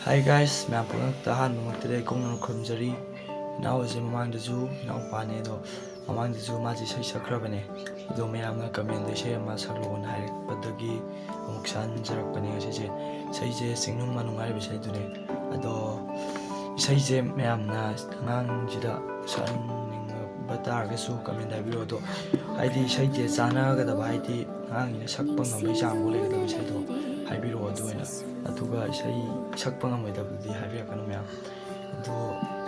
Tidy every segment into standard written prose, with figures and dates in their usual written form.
Hi guys, मैं आपको तहान ममक्तदे कोंगन खुमजरी नावजे ममांगदजु नावपाने दो ममांगदजु माजी सै सख्रबने दो मयामना कमेंट दे से मा सकलोन हाइरकपदगी अमुक सानजरकपने असिजे सैजे चिंगनुंग मानुंग हाइबे सैदुने अदो सैजे मयामना अंगांगजिदा साननिंगबा तारगसु कमेंट हाइबिरो दो हाइदि सैजे चानागदबा हाइदि अंगांगिना सकपा ngam चांगबो लेगदबा सैदो हाइबिरो अदुइना अदुगा सै सकपा ngam हाइबिरकनो मयाम अदो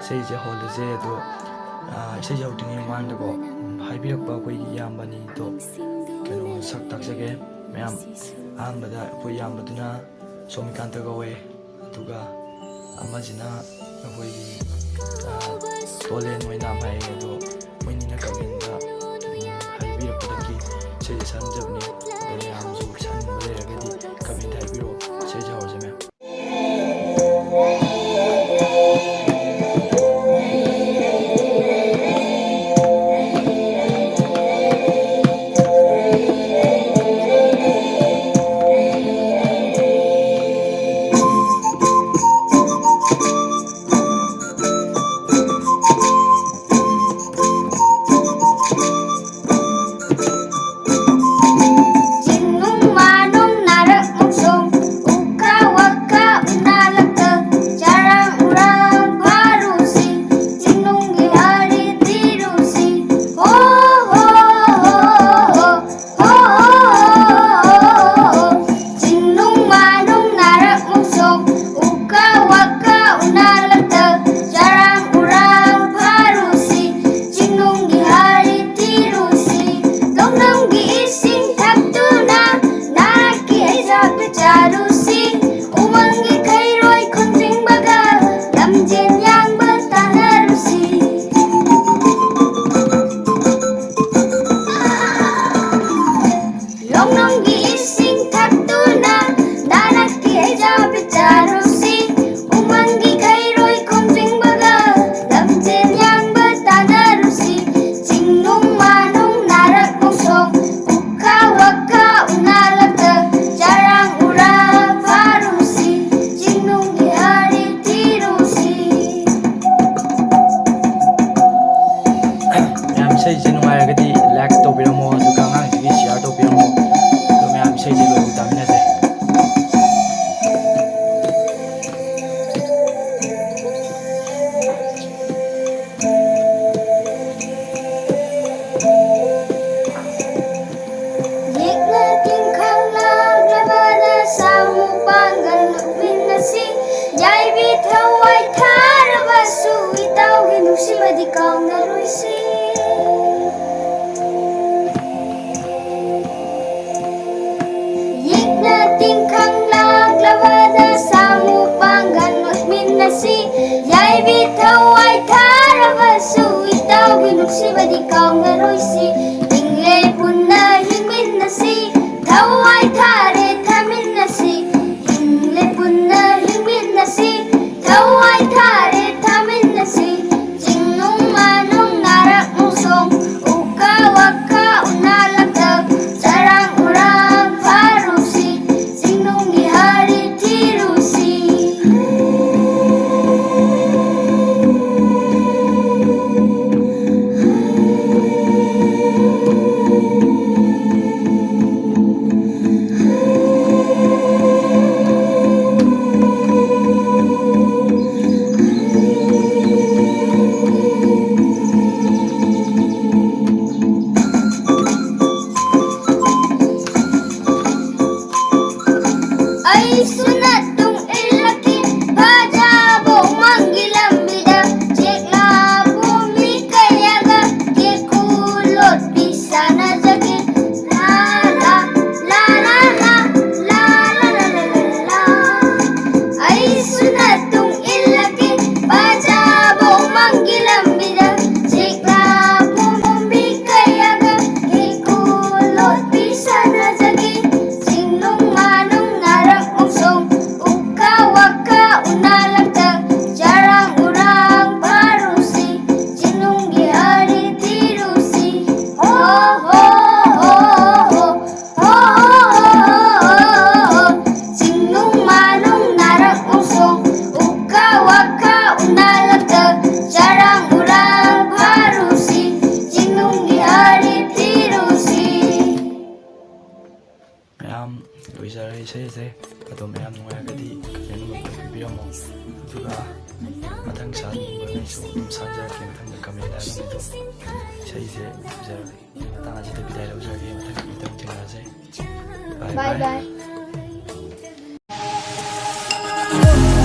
सैजे होलजे अदो सैजे हौटिंगे मांगदको हाइबिरकपा अखोइगी यामबनी दो कनो सक ताकजगे मयाम आहंबदा अखोइ यामबदुना सोमिकांत गवे अदुगा अमजिना अखोइगी तोलेन मोइना माइ अदो मोइनिना कमेंदा हाइबिरकपदगी सैजे संजबनी अदो मयामजु सन लेरगदी कमेंट हाइबिरो सैजे हौजे मयाम सैजे नुंगायरगदी लाइक तौबिरमो अदुगा अंगांसिगी शेयर तौबिरमो अदो मयाम सैजे लोइबु तामिनासे Cingnung di hari tirusi ꯂꯣꯏꯖꯔꯦ ꯏꯁꯩ ꯑꯁꯦ ꯑꯗꯣꯝ ꯃꯌꯥꯝ ꯅꯨꯡꯉꯥꯏꯔꯒꯗꯤ ꯀꯃꯦꯟ ꯑꯃ ꯇꯧꯕꯤꯔꯝꯃꯣ ꯑꯗꯨꯒ ꯃꯊꯪ ꯁꯥꯅꯤꯡꯕꯉꯩꯁꯨ ꯑꯗꯨꯝ ꯁꯥꯖꯔꯛꯀꯦ ꯃꯊꯪꯗ ꯀꯃꯦꯟꯗ ꯑꯗꯨꯝ ꯏꯁꯩꯁꯦ ꯂꯣꯏꯖꯔꯒꯦ ꯃꯇꯥꯡ ꯑꯁꯤꯗ ꯕꯤꯗꯥꯏ ꯂꯧꯖꯔꯒꯦ ꯃꯊꯪꯒꯤ ꯃꯇꯝ ꯊꯦꯡꯅꯔꯁꯦ ꯕꯥꯏ Bye ꯕꯥꯏ bye.